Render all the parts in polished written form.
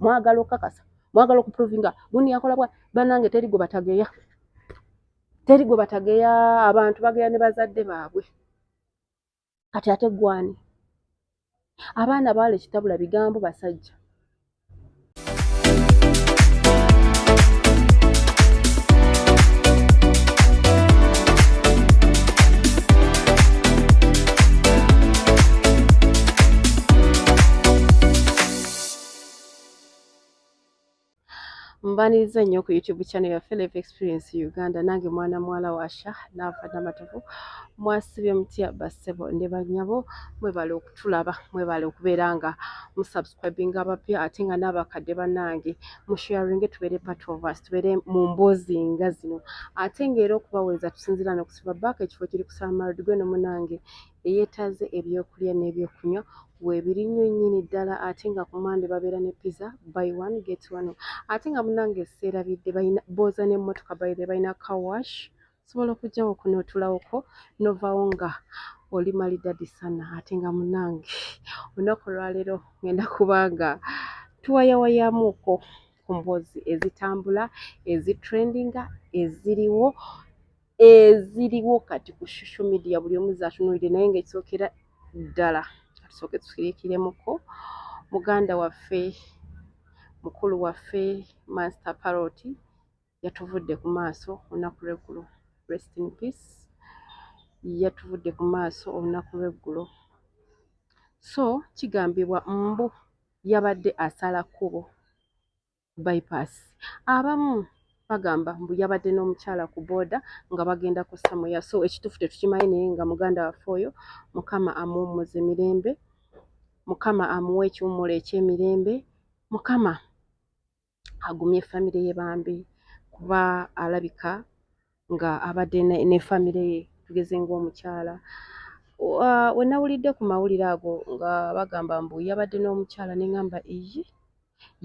mwagala okukakasa mwagala okuprovinga gundi yakola bwa banange teri gwe batageya abantu bageya ne bazadde baabwe kati ate gwani abaana baale kitabula bigambo basajja Mbaniriza nnyo ku YouTube channel yaffe Life Experience Uganda nange mwana mwala washa naava namatovu mwasibye mutya bassebo ne bannyabo mwebale okutulaba mwebale okubeera nga musubscribing abapya ate nga n'abakadde bannange musharinge tubeere part of us tubeere mu mboozi nga zino ate ng'era okubaweeza tusinzira n'okusiba back ekifo kiri ku Samarud gwe n'omunange eyeetaze ebyokulya n'ebyokunywa weebiri nnyo nnyini ddala ate nga ku Monday babeera ne pizza buy one get one ate nga munange seerabidde balina booza n'emmotoka bayire balina car wash sobola okujjawo kunootulawoko novaawo nga oli malidadi sana ate nga munange olunaku olwaleero ngenda kubanga tuwayawayamuuko ku mboozi ezitambula ezitrendinga eziriwo kati ku social media buli omu zaatunulire naye ng'ekisookera ddala tusooke tusiriikiremuko muganda waffe mukulu waffe Master Parrot yatuvudde ku maaso olunaku lw'eggulo rest in peace yatuvudde ku maaso olunaku lw'eggulo so kigambibwa mbu yabadde asala kkubo bypass abamu bagamba mbu yabadde n'omukyala ku booda nga bagenda ku Samoya so ekituufu tetukimanyi naye nga muganda waffe oyo Mukama amuwummuze mirembe Mukama amuwe ekiwummulo eky'emirembe Mukama agumye famire ye bambi kuba alabika nga abadde ne famire ye tugeze ng'omukyala we nawulidde ku mawulire ago nga bagamba mbu yabadde n'omukyala ne ngamba iyi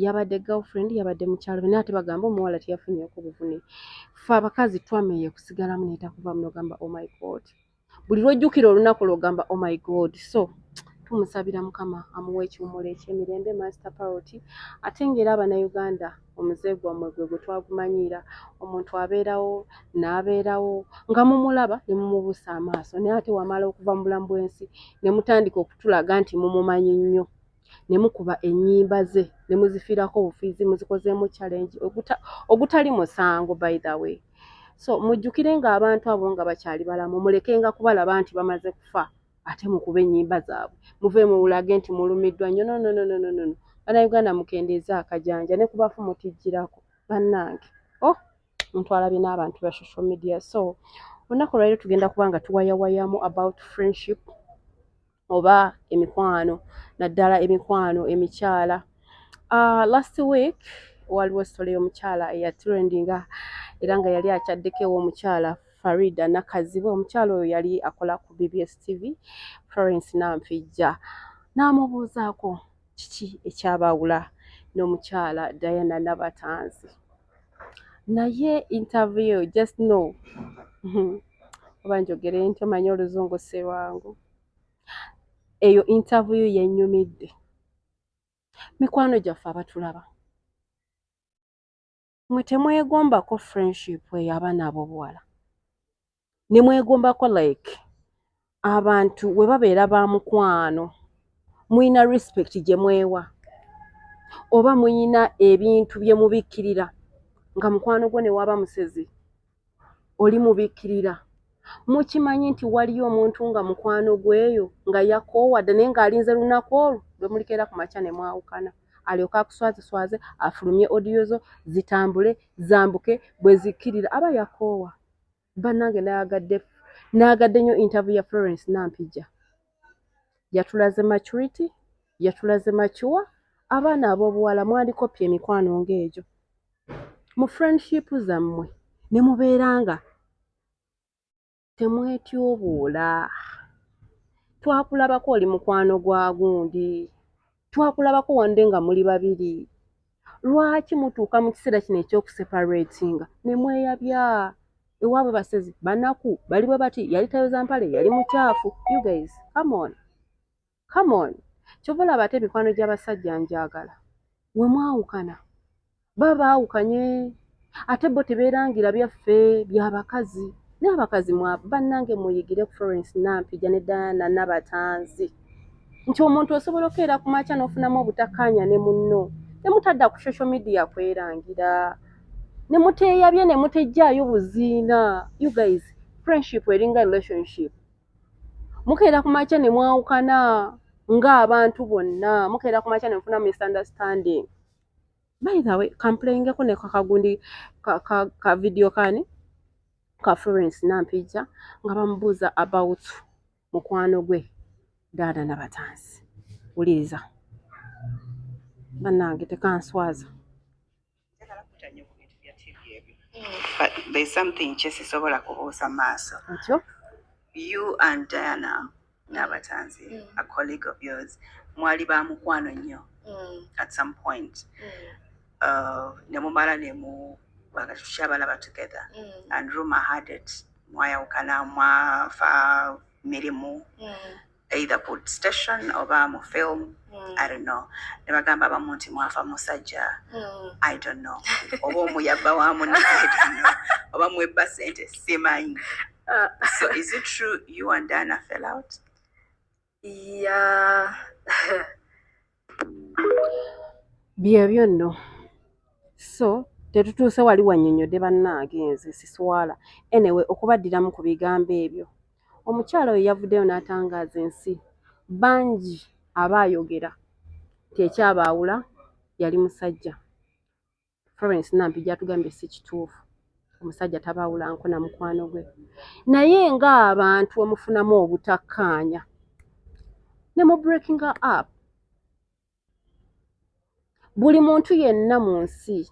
yabadde girlfriend yabadde mukyala naye ate bagamba omuwala teyafunyeeko buvune ffe abakazi twameeye kusigalamu neetakuvaamu n'ogamba oh my god buli lwojjukira olunaku lw'ogamba oh my god so tumusabira Mukama amuwe ekiwummulo eky'emirembe Master Parrot ate ng'era Abannayuganda omuze gwammwe gwe twagumanyiira omuntu abeerawo n'abeerawo nga mumulaba ne mumubuusa amaaso naye ate wamala okuva mu bulamu bw'ensi ne mutandika okutulaga nti mumumanyi nnyo ne mukuba ennyimba ze ne muzifiirako obufiizi muzikozeemu challenge ogutali musango by the way so mujjukire ng'abantu abo nga bakyali balamu mulekenga kubalaba nti bamaze kufa ate mukuba ennyimba zaabwe muve mulage nti mulumiddwa nnyo no Bannayuganda mukendeeza akajanja ne kubafu mutijjirako bannange ntwalabye n'abantu ba social media so olunaku lwaleero tugenda kuba nga tuwayawayamu about friendship oba emikwano naddala emikwano emikyala last week waliwo story y'omukyala eyatrendinga era nga yali akyaddeko ew'omukyala Farida Nakazibwe omukyala oyo yali akola ku BBS TV Florence Nampijja n'amubuuzaako kiki ekyabawula n'omukyala Diana Nabatanzi naye interview just know oba njogere nti omanyi oluzungu sserwangu eyo interview yennyumidde mikwano gyaffe abatulaba mwe temwegombako friendship eyo abaana ab'obuwala ne mwegombako like abantu we babeera ba mukwano muyina respect gye mwewa oba muyina ebintu bye mubikkirira nga mukwano gwo ne waba musezi oli mubikkirira mukimanyi nti waliyo omuntu nga mukwano gweyo nga yakoowadde naye ng'alinze lunaku olwo lwe mulikeera ku makya ne mwawukana alyoka akuswazeswaze afulumye audio zo zitambule zambuke bwe zikkirira aba yakoowa bannange naagadde nnyo interview ya Florence Nampijja yatulaze maturity yatulaze mature abaana ab'obuwala mwandikopya emikwano ng'egyo mu friendship zammwe ne mubeeranga temwetyobuula twakulabako oli mukwano gwa gundi twakulabako wande nga muli babiri lwaki mutuuka mu kiseera kino ekyokuseparatinga ne mweyabya ewaabwe basezi banaku bali bwe bati yali tayoza mpale yali mukyafu you guys come on kyova olaba ate emikwano gy'abasajja njagala we mwawukana baba baawukanye ate bo tebeerangira byaffe by'abakazi naye abakazi bannange muyigire Florence Nampija ne Diana Nabatanzi nti omuntu osobola okukeera ku makya n'ofunamu obutakkaanya ne munno ne mutadda ku social media kwerangira ne muteeyabye ne mutejjaayo buziina. You guys, friendship eringa relationship. Mukeera ku makya ne mwawukana ng'abantu bonna, mukeera ku makya ne mufuna misunderstanding. By the way, kampulengeko ne kakagundi ka video kani ka Florence Nampija nga bamubuuza about mukwano gwe Diana Nabatanzi. Wuliriza bannange tekanswaza. But there's something kyesisobola kubuusa maaso. Atyo? You and Diana Nabatanzi, a colleague of yours, mwali ba mukwano nnyo at some point. Ne mumala ne mu bagashabalaba together. And rumor had it mwayawukana mwafa mirimu. Either put station oba mu film, I don't know. Ne bagamba abamu nti mwafa musajja, I don't know. Oba omuyabba wamu, I don't know. Oba mwebba sente simanyi. So is it true you and Diana fell out? Yeah. Byebyo nno. So tetutuuse wali wannyonnyodde bannange nze siswala. Anyway, okubaddiramu ku bigambo ebyo. Omukyala oyo yavuddeyo n'atangaaza ensi. Bangi abaayogera tekyabaawula yali musajja. Florence Nampija atugambye si kituufu. Omusajja tabaawulanko na mukwano gwe. Naye ng'abantu bamufunamu obutakkaanya. Ne mu breaking up. Buli muntu yenna mu nsi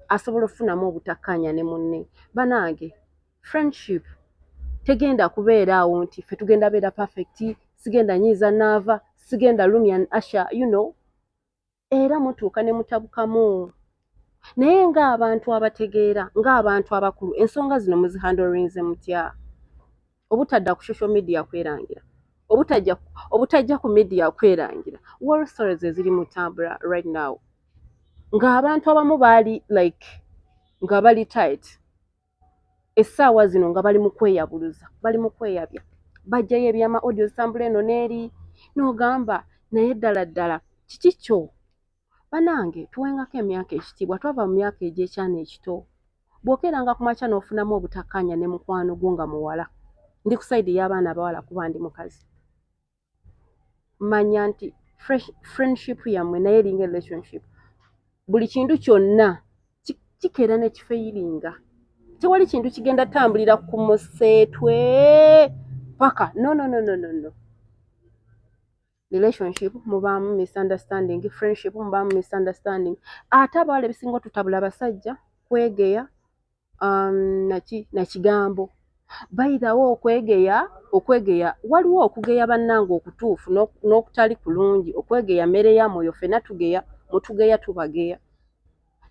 asobola okufunamu obutakkaanya ne munne. Bannange, friendship tegenda kubeera awo nti ffe tugenda beera perfect, sigenda nyiiza naava, sigenda Lumi and Asha, you know. Era mutuuka ne mutabukamu. Naye ng'abantu abategeera, ng'abantu abakulu, ensonga zino muzihandolinze mutya? Obutadda ku social media kwerangira. Obutajja ku media kwerangira. War stories eziri mutambula right now. Ng'abantu abamu baali like nga bali tight. Essaawa zino nga bali mu kweyabuluza, bali mu kweyabya. Bajjayo ebyama audio zitambula eno n'eri n'ogamba naye ddala kiki kyo? Bannange tuwengako emyaka ekitiibwa, twava mu myaka egy'ekyana ekito. Bw'okeeranga ku makya n'ofunamu obutakkaanya ne mukwano gwo nga muwala. Ndi ku sayidi y'abaana abawala kuba ndi mukazi. Manya nti friendship yammwe naye eringa relationship. Buli kintu kyonna kikeera ne kifeyiringa. Tewali kintu kigenda tambulira ku museetwe paka. No. Relationship mubaamu misunderstanding, friendship mubaamu misunderstanding. Ate abawala ebisinga tutabula basajja kwegeya na kigambo. By the way, okwegeya waliwo okugeya bannange okutuufu n'okutali kulungi. Okwegeya mmere ya mwoyo, ffenna tugeya, mutugeya tubageya.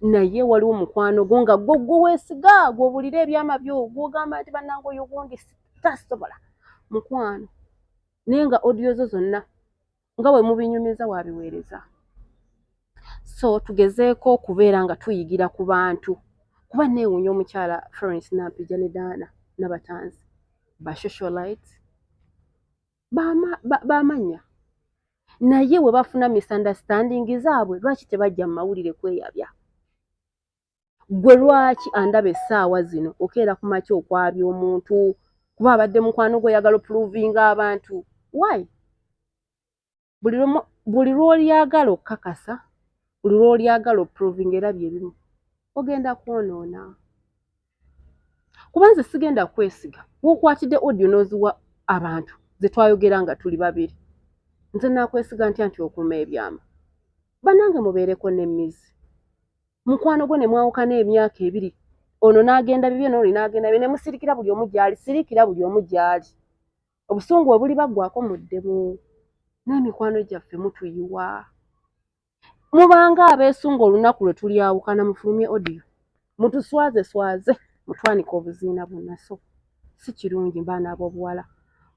Naye waliwo mukwano gwo nga gwo weesiga, gw'obulira ebyama byo, gw'ogamba nti bannange oyo gundi tasobola. Mukwano. Naye nga audio zo zonna nga bwe mubinyumiza wabiweereza. So tugezeeko okubeera nga tuyigira ku bantu. Kuba neewuunya omukyala Florence Nampija ne Diana Nabatanzi. Ba socialite. Bamanya. Naye we bafuna misunderstanding zaabwe lwaki tebajja mu mawulire kweyabya? Gwe lwaki andaba essaawa zino okeera ku makya okwabya omuntu kuba abadde mukwano gwe oyagala opuruvinga abantu? Why? Buli lw'olyagala okukakasa, buli lw'olyagala opuruvinga era bye bimu, ogenda kwonoona. Kuba nze sigenda kwesiga w'okwatidde audio n'oziwa abantu ze twayogera nga tuli babiri. Nze naakwesiga ntya nti okuuma ebyama? Bannange mubeereko n'emmizi. Mukwano gwe ne mwawukana emyaka ebiri. Ono n'agenda bibye n'oli n'agenda bibye ne musirikira buli omu gy'ali, sirikira buli omu gy'ali. Obusungu bwe buli baggwako muddemu. N'emikwano gyaffe mutuyiwa. Mubanga abeesunga olunaku lwe tulyawukana mufulumye audio. Mutuswaze, mutwanike obuziina bwonna. So si kirungi baana ab'obuwala.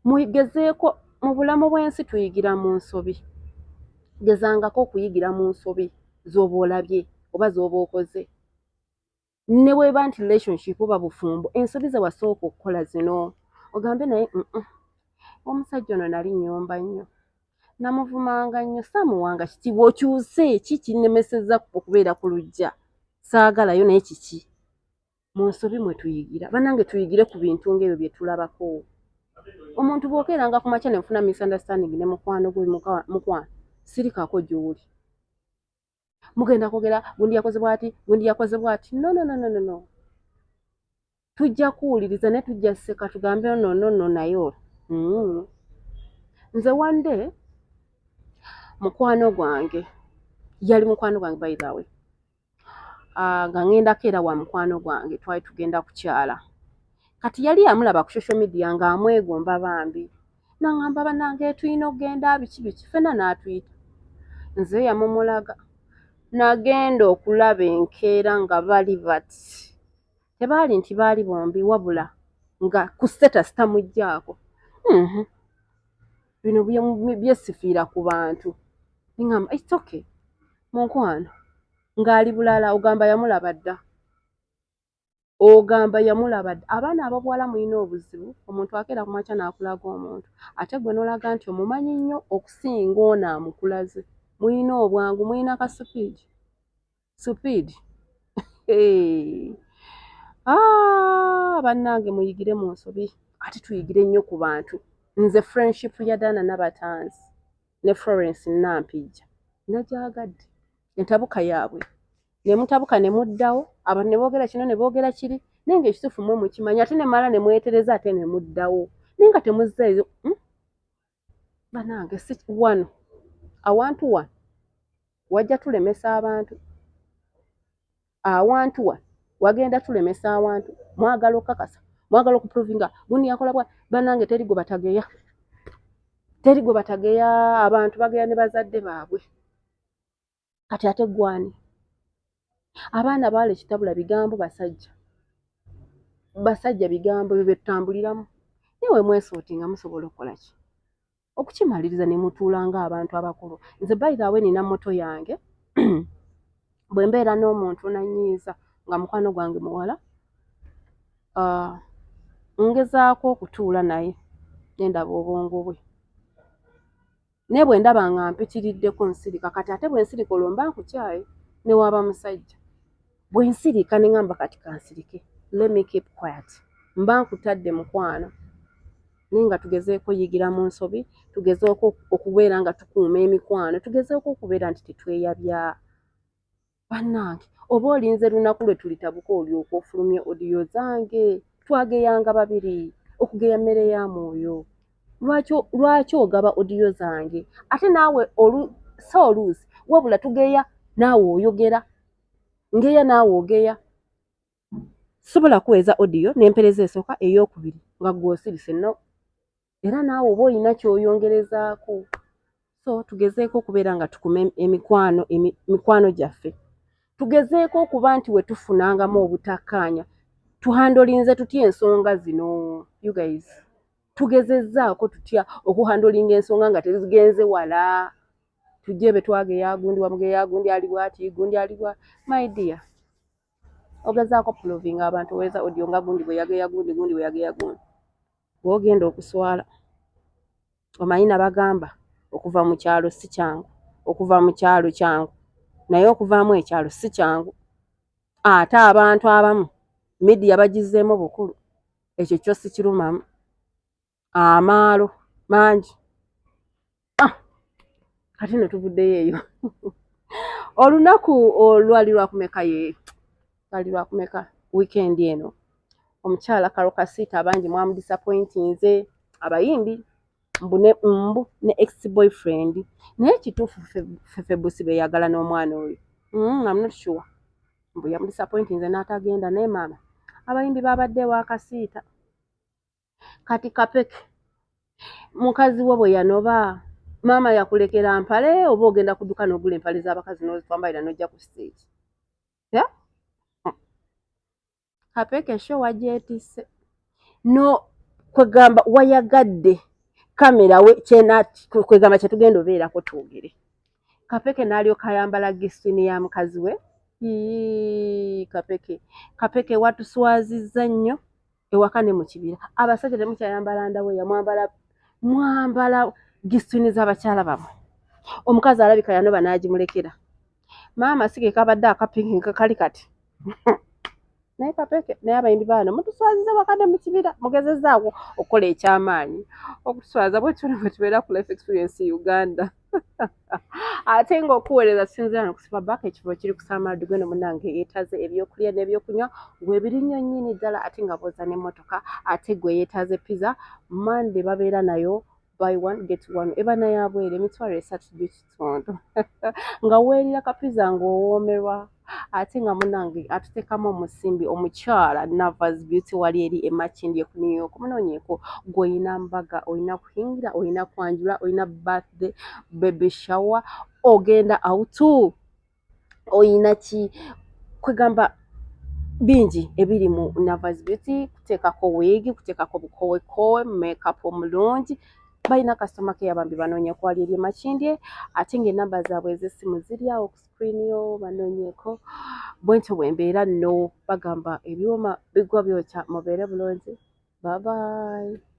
Mugezeeko mu bulamu bw'ensi tuyigira mu nsobi. Gezangako okuyigira mu nsobi z'oba olabye oba z'oba okoze. Ne bweba nti relationship oba bufumbo, ensobi ze wasooka okukola zino ogambe naye omusajja ono nali nnyomba nnyo, namuvumanga nnyo, saamuwanga kitiibwa, okyuse kinemesezza okubeera ku luggya, saagalayo naye kiki. Mu nsobi mwe tuyigira. Bannange tuyigire ku bintu ng'ebyo bye tulabako. Omuntu bw'okeeranga ku makya ne mufuna misunderstanding ne mukwano gwe, mukwano sirikaako gy'oli. Mugenda kwogera gundi yakoze bw'ati, gundi yakoze bw'ati. No. Tujja kuwuliriza ne tujja sseka tugambe no naye nze wande mukwano gwange yali mukwano gwange by the way. Nga ŋŋendako era wa mukwano gwange twali tugenda kukyala. Kati yali yamulaba ku social media ng'amwegomba bambi. N'aŋŋamba bannange tulina okugenda biki ffenna n'atuyita. Nze yamumulaga. Nagenda okulaba enkeera nga bali bati. Tebaali nti baali bombi wabula nga ku status tamuggyako. Bino byesifiira ku bantu. Ngamba it's okay. Munkwano ng'ali bulala ogamba yamulaba dda. Abaana ab'obuwala mulina obuzibu, omuntu akeera ku makya n'akulaga omuntu. Ate gwe n'olaga nti omumanyi nnyo okusinga ono amukulaze. Mulina obwangu, mulina ka speed. Bannange muyigire mu nsobi, ate tuyigire nnyo ku bantu. Nze friendship ya Dana Nabatanzi ne Florence Nampijja nagyagadde. Entabuka yaabwe ne mutabuka ne muddawo, abantu ne boogera kino ne boogera kiri, naye ng'ekituufu mmwe mukimanya, ate ne mala ne mwetereza ate ne muddawo, naye nga temuzzeeyo. Bannange si wano awantu wano wajja tulemesa abantu. Awantu wano wagenda tulemesa awantu. Mwagala okukakasa, mwagala okuprovinga gundi yakola bwa. Bannange teri gwe batageya, abantu bageya ne bazadde baabwe. Kati ate gwani? Abaana baala ekitabula bigambo basajja bigambo bye tutambuliramu. Naye mwesootinga musobola okukola ki? Okukimaliriza ne mutuula ng'abantu abakulu. Nze by the way nina moto yange. Bwe mbeera n'omuntu nanyiiza nga mukwano gwange muwala, ngezaako okutuula naye nendaba obwongo bwe. Naye bwe ndaba nga mpitiriddeko nsirika. Kati ate bwe nsirika olwo mba nkukyaye ne waba musajja. Bwe nsirika ne ŋŋamba kati kansirike, let me keep quiet. Mba nkutadde mukwano. Naye nga tugezeeko yigira mu nsobi, tugezeeko okubeera nga tukuuma emikwano, tugezeeko okubeera nti tetweyabya. Bannange, oba olinze lunaku lwe tulitabuka olyoka ofulumye odiyo zange, twageyanga babiri, okugeya mmere ya mwoyo. Lwaki ogaba odiyo zange? Ate naawe oluusi wabula tugeya naawe oyogera, ngeya naawe ogeya. Sobola kuweza odiyo n'empereza esooka ey'okubiri nga gw'osirise no. Era naawe oba olina ky'oyongerezaako. So tugezeeko okubeera nga tukuma mikwano gyaffe. Tugezeeko okuba nti we tufunangamu obutakkaanya tuhandolinze tutya ensonga zino. You guys, tugezezzaako tutya okuhandolinga ensonga nga tezigenze wala. Tujje be twageya gundi wamugeya gundi ali bw'ati gundi ali bwa. My dear, ogezaako puluvinga abantu weza odiyo nga gundi bwe yageya gundi bwe yageya gundi. Bw'ogenda okuswala omanyi nabagamba okuva mu kyalo si kyangu, okuva mu kyalo kyangu naye okuvaamu ekyalo si kyangu. Ate abantu abamu media bagizzeemu bukulu, ekyo kyo si kirumamu. Amaalo mangi. Kati no tuvuddeyo eyo. Olunaku olwali lwakumeka lwali lwakumeka weekend eno, omukyala Karo Kasiita abangi mwamudisappointinze, abayimbi mbu ne ex-boyfriend. Naye kituufu Fefe Busi beyagala n'omwana oyo. I'm not sure. Mbu yamudisappointinze n'atagenda. Naye maama abayimbi babadde wa Kasiita. Kati Kapeke mukazi wo bwe yanoba, maama yakulekera mpale oba ogenda kudduka n'ogula empale z'abakazi n'ozitwambalira n'ojja ku stage. Kapeke show wagyetisse. No kwegamba wayagadde kamera we kwegamba kye tugenda obeerako twogere. Kapeke n'alyoka ayambala gisitini ya mukazi we. Kapeke watuswazizza nnyo ewaka ne mu kibira. Abasajja temukyayambala ndaweya, mwambala gisitini z'abakyala bamwe. Omukazi alabika yanoba n'agimulekera. Maama sige kabadde akapinki kali kati. Naye Kapeke naye abayimbi baano mutuswaziza waka ne mu kibira, mugezezzaako okukola ekyamaanyi okuswaza bwe tubeera ku life experience Uganda. Ate ng'okuweereza sinzira nokusiba baka ekifo kiri ku Samaadu gweno munnange yeetaze ebyokulya n'ebyokunywa weebirinnyo nnyini ddala ate nga booza n'emmotoka ate gwe yeetaze pizza Monday babeera nayo buy one get one eba nayo abwere emitwalo 3 nga weerira kapiza ng'owoomerwa ate nga munnange atuteekamu omusimbi omukyala Navas Beauty wali eri e Makindye ku New York munoonyeeko gw'olina mbaga olina kuhingira olina kwanjula olina birthday baby shower ogenda autu oyina ki kwegamba bingi ebiri mu Navas Beauty kuteekako wig kuteekako bukowekowe makeup omulungi balina customer care bambi banoonyeeko wali eri e Makindye ate ng'ennamba zaabwe ez'essimu ziri awo ku screen yo banoonyeeko bwentyo bwembeera nno bagamba ebyuma bigwa byokya mubeere bulungi bye bye.